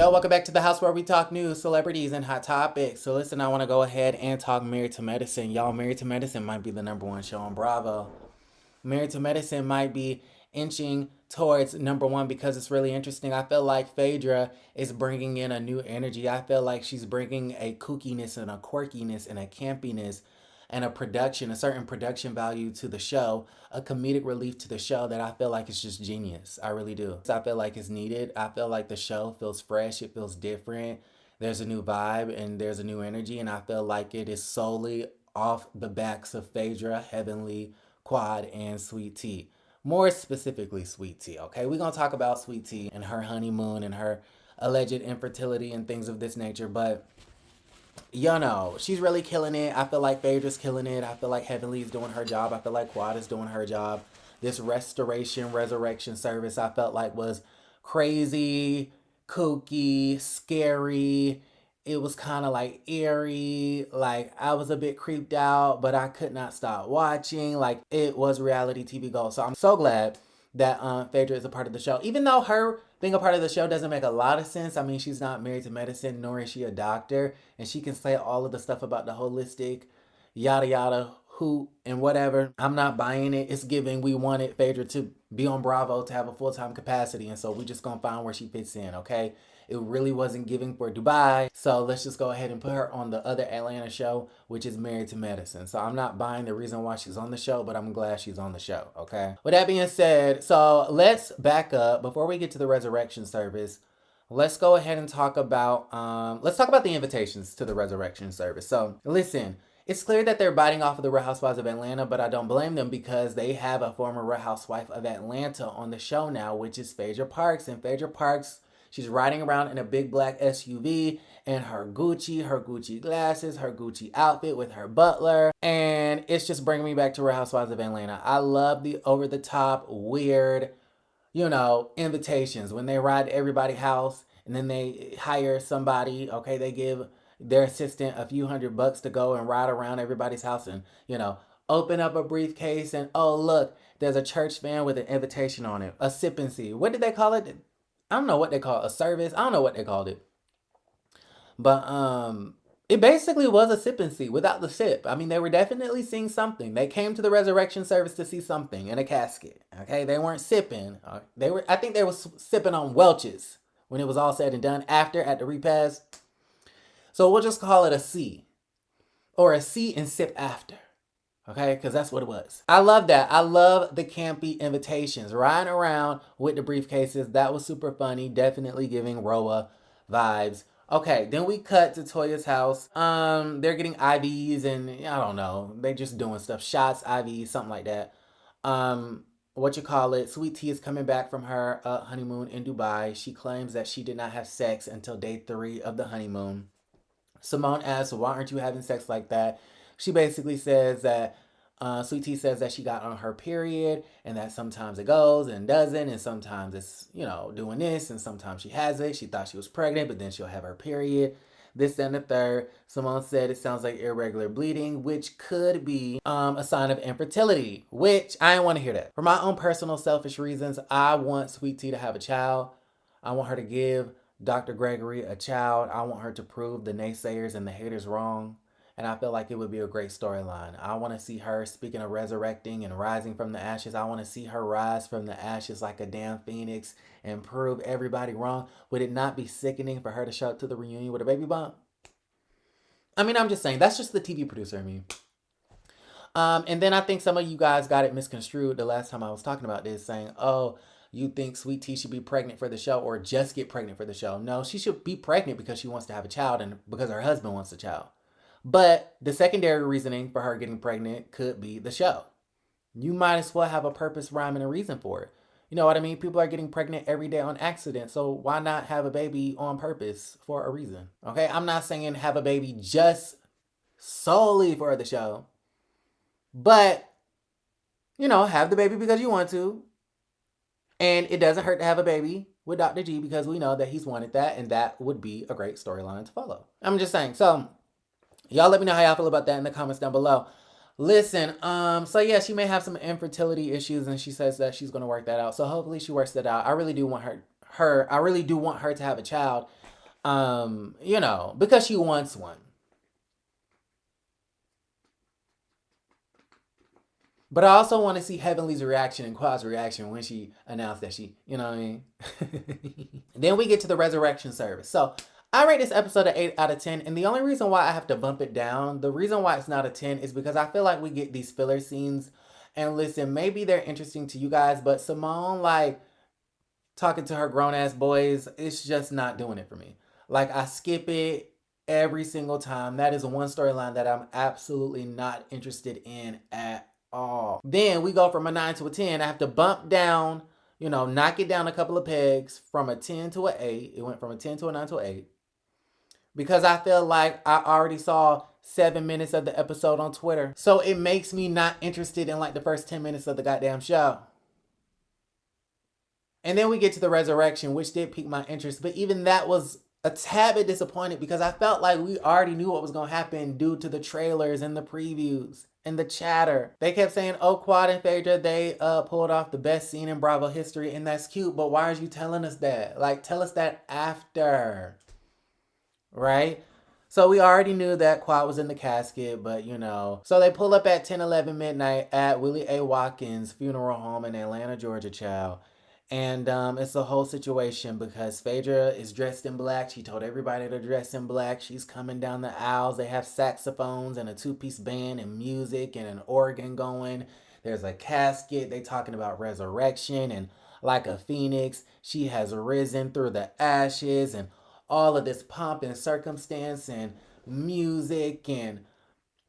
Yo, welcome back to the house where we talk news, celebrities, and hot topics. So listen, I want to go ahead and talk Married to Medicine. Y'all, Married to Medicine might be the #1 show on Bravo. Married to Medicine might be inching towards #1 because it's really interesting. I feel like Phaedra is bringing in a new energy. I feel like she's bringing a kookiness and a quirkiness and a campiness and a certain production value to the show, a comedic relief to the show that I feel like is just genius. I really do. So I feel like it's needed. I feel like the show feels fresh. It feels different. There's a new vibe and there's a new energy. And I feel like it is solely off the backs of Phaedra, Heavenly, Quad, and Sweet Tea. More specifically, Sweet Tea, okay? We're going to talk about Sweet Tea and her honeymoon and her alleged infertility and things of this nature. But she's really killing it. I feel like Phaedra's killing it. I feel like Heavenly's doing her job. I feel like Quad is doing her job. This resurrection service I felt like was crazy, kooky, scary. It was kind of like eerie. Like I was a bit creeped out, but I could not stop watching. Like it was reality TV gold. So I'm so glad that Phaedra is a part of the show. Even though her being a part of the show doesn't make a lot of sense. I mean, she's not married to medicine, nor is she a doctor. And she can say all of the stuff about the holistic, yada yada, who and whatever. I'm not buying it. It's giving we wanted Phaedra to be on Bravo to have a full-time capacity. And so we just gonna find where she fits in, okay? It really wasn't giving for Dubai. So let's just go ahead and put her on the other Atlanta show, which is Married to Medicine. So I'm not buying the reason why she's on the show, but I'm glad she's on the show, okay? With that being said, so let's back up. Before we get to the resurrection service, let's go ahead and talk about the invitations to the resurrection service. So listen, it's clear that they're biting off of the Real Housewives of Atlanta, but I don't blame them because they have a former Real Housewife of Atlanta on the show now, which is Phaedra Parks. And Phaedra Parks, she's riding around in a big black SUV and her Gucci glasses, her Gucci outfit with her butler. And it's just bringing me back to Real Housewives of Atlanta. I love the over-the-top, weird, invitations when they ride to everybody's house and then they hire somebody, okay, they give their assistant a few $100 to go and ride around everybody's house and, open up a briefcase and, oh, look, there's a church fan with an invitation on it, a sip and see. What did they call it? I don't know what they call it, a service. I don't know what they called it. But it basically was a sip and see without the sip. I mean, they were definitely seeing something. They came to the resurrection service to see something in a casket. Okay, they weren't sipping. I think they were sipping on Welch's when it was all said and done after at the repast. So we'll just call it a C. Or a C and sip after. Okay, because that's what it was. I love that. I love the campy invitations. Riding around with the briefcases. That was super funny. Definitely giving Roa vibes. Okay, then we cut to Toya's house. They're getting IVs and I don't know. They just doing stuff. Shots, IVs, something like that. Sweet Tea is coming back from her honeymoon in Dubai. She claims that she did not have sex until day 3 of the honeymoon. Simone asks, why aren't you having sex like that? She basically says that Sweet Tea says that she got on her period and that sometimes it goes and doesn't, and sometimes it's, doing this, and sometimes she has it. She thought she was pregnant, but then she'll have her period. This and the third. Simone said it sounds like irregular bleeding, which could be a sign of infertility, which I didn't want to hear that. For my own personal selfish reasons, I want Sweet Tea to have a child. I want her to give Dr. Gregory a child. I want her to prove the naysayers and the haters wrong. And I feel like it would be a great storyline. I want to see her, speaking of resurrecting and rising from the ashes, I want to see her rise from the ashes like a damn phoenix and prove everybody wrong. Would it not be sickening for her to show up to the reunion with a baby bump? I mean, I'm just saying, that's just the TV producer in me. And then I think some of you guys got it misconstrued the last time I was talking about this, saying, oh, you think Sweet Tea should be pregnant for the show or just get pregnant for the show. No, she should be pregnant because she wants to have a child and because her husband wants a child. But the secondary reasoning for her getting pregnant could be the show. You might as well have a purpose, rhyme, and a reason for it. You know what I mean? People are getting pregnant every day on accident. So why not have a baby on purpose for a reason? Okay, I'm not saying have a baby just solely for the show. But, have the baby because you want to. And it doesn't hurt to have a baby with Dr. G because we know that he's wanted that. And that would be a great storyline to follow. I'm just saying. So y'all let me know how y'all feel about that in the comments down below. Listen, she may have some infertility issues and she says that she's going to work that out. So hopefully she works that out. I really do want her to have a child. because she wants one. But I also want to see Heavenly's reaction and Quad's reaction when she announced that she, you know what I mean? Then we get to the resurrection service. So I rate this episode an 8 out of 10. And the only reason why I have to bump it down, the reason why it's not a 10 is because I feel like we get these filler scenes. And listen, maybe they're interesting to you guys, but Simone, like, talking to her grown ass boys, it's just not doing it for me. Like, I skip it every single time. That is one storyline that I'm absolutely not interested in at all. Then we go from a 9 to a 10. I have to bump down, knock it down a couple of pegs from a 10 to an 8. It went from a 10 to a 9 to an 8. Because I feel like I already saw 7 minutes of the episode on Twitter. So it makes me not interested in like the first 10 minutes of the goddamn show. And then we get to the resurrection, which did pique my interest. But even that was a tad bit disappointed because I felt like we already knew what was going to happen due to the trailers and the previews and the chatter. They kept saying, oh, Quad and Phaedra, they pulled off the best scene in Bravo history, and that's cute, but why are you telling us that? Like, tell us that after, right? So we already knew that Quad was in the casket, but So they pull up at 10:11 midnight at Willie A. Watkins' funeral home in Atlanta, Georgia, child. And it's a whole situation because Phaedra is dressed in black. She told everybody to dress in black. She's coming down the aisles. They have saxophones and a two-piece band and music and an organ going. There's a casket. They talking about resurrection and like a phoenix, she has risen through the ashes and all of this pomp and circumstance and music. And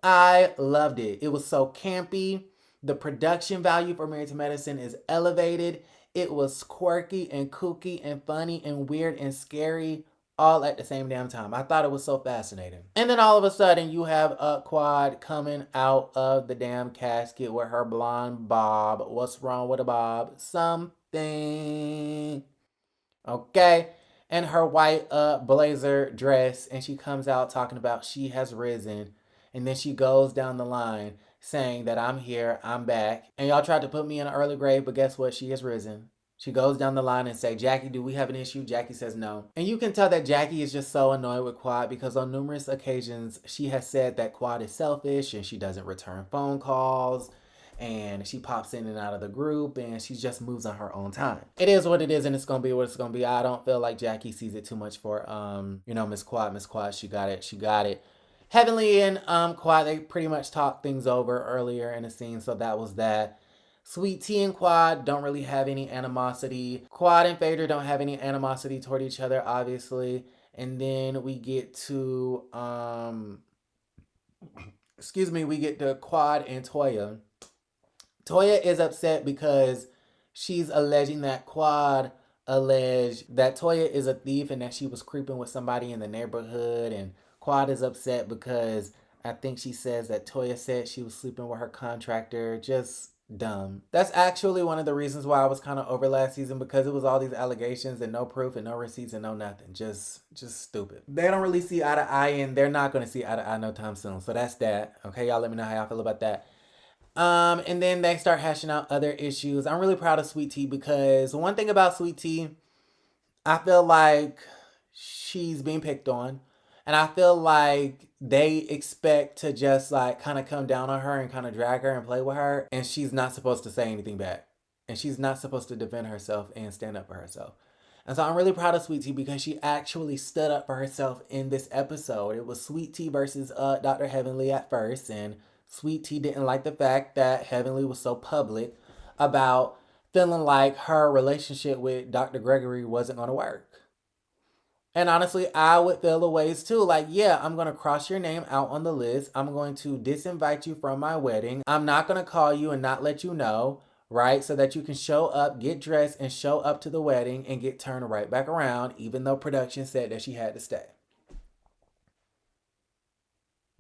I loved it. It was so campy. The production value for Married to Medicine is elevated. It was quirky and kooky and funny and weird and scary all at the same damn time. I thought it was so fascinating. And then all of a sudden you have a Quad coming out of the damn casket with her blonde bob. What's wrong with a bob? Something. Okay. And her white blazer dress. And she comes out talking about she has risen. And then she goes down the line saying that I'm here, I'm back. And y'all tried to put me in an early grave, but guess what? She has risen. She goes down the line and say, Jackie, do we have an issue? Jackie says no. And you can tell that Jackie is just so annoyed with Quad because on numerous occasions she has said that Quad is selfish and she doesn't return phone calls and she pops in and out of the group and she just moves on her own time. It is what it is and it's gonna be what it's gonna be. I don't feel like Jackie sees it too much for Miss Quad. Miss Quad, she got it. Heavenly and Quad, they pretty much talked things over earlier in the scene, so that was that. Sweet Tea and Quad don't really have any animosity. Quad and Phaedra don't have any animosity toward each other, obviously. And then we get to we get to Quad and Toya. Toya is upset because she's alleging that Quad alleged that Toya is a thief and that she was creeping with somebody in the neighborhood, and Quad is upset because I think she says that Toya said she was sleeping with her contractor. Just dumb. That's actually one of the reasons why I was kind of over last season, because it was all these allegations and no proof and no receipts and no nothing. Just stupid. They don't really see eye to eye and they're not going to see eye to eye no time soon. So that's that. Okay, y'all let me know how y'all feel about that. And then they start hashing out other issues. I'm really proud of Sweet Tea because one thing about Sweet Tea, I feel like she's being picked on. And I feel like they expect to just like kind of come down on her and kind of drag her and play with her. And she's not supposed to say anything back. And she's not supposed to defend herself and stand up for herself. And so I'm really proud of Sweet Tea because she actually stood up for herself in this episode. It was Sweet Tea versus Dr. Heavenly at first. And Sweet Tea didn't like the fact that Heavenly was so public about feeling like her relationship with Dr. Gregory wasn't going to work. And honestly, I would feel the ways too. Like, yeah, I'm going to cross your name out on the list. I'm going to disinvite you from my wedding. I'm not going to call you and not let you know, right? So that you can show up, get dressed, and show up to the wedding and get turned right back around, even though production said that she had to stay.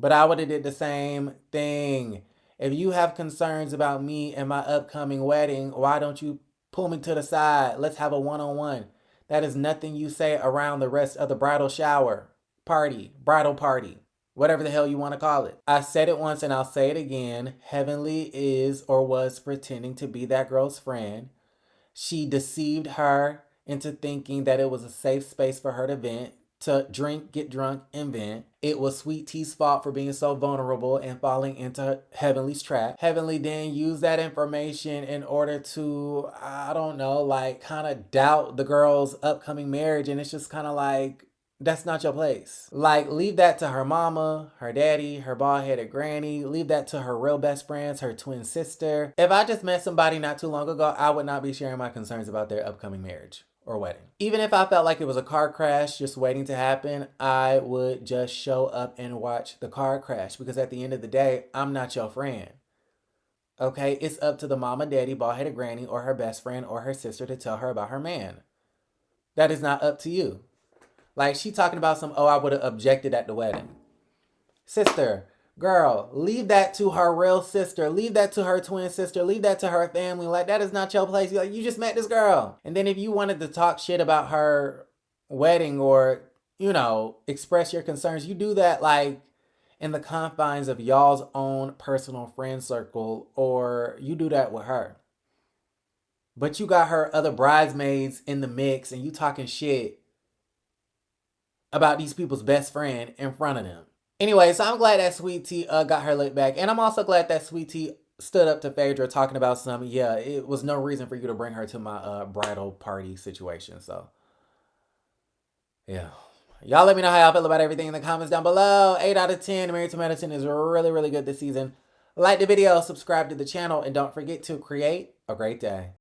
But I would have did the same thing. If you have concerns about me and my upcoming wedding, why don't you pull me to the side? Let's have a one-on-one. That is nothing you say around the rest of the bridal shower, bridal party, whatever the hell you want to call it. I said it once and I'll say it again. Heavenly is or was pretending to be that girl's friend. She deceived her into thinking that it was a safe space for her to vent. to drink, get drunk, and vent. It was Sweet T's fault for being so vulnerable and falling into Heavenly's trap. Heavenly then used that information in order to, I don't know, like kind of doubt the girl's upcoming marriage. And it's just kind of like, that's not your place. Like, leave that to her mama, her daddy, her bald-headed granny. Leave that to her real best friends, her twin sister. If I just met somebody not too long ago, I would not be sharing my concerns about their upcoming marriage or wedding. Even if I felt like it was a car crash just waiting to happen, I would just show up and watch the car crash, because at the end of the day, I'm not your friend. Okay? It's up to the mama, daddy, bald-headed granny, or her best friend or her sister to tell her about her man. That is not up to you. Like, she talking about some, oh, I would have objected at the wedding. Sister, girl, leave that to her real sister. Leave that to her twin sister. Leave that to her family. Like, that is not your place. Like, you just met this girl. And then if you wanted to talk shit about her wedding or, you know, express your concerns, you do that, like, in the confines of y'all's own personal friend circle, or you do that with her. But you got her other bridesmaids in the mix and you talking shit about these people's best friend in front of them. Anyway, so I'm glad that Sweet Tea got her lick back. And I'm also glad that Sweet Tea stood up to Phaedra talking about some, yeah, it was no reason for you to bring her to my bridal party situation. So, yeah. Y'all let me know how y'all feel about everything in the comments down below. 8 out of 10. Married to Medicine is really, really good this season. Like the video, subscribe to the channel, and don't forget to create a great day.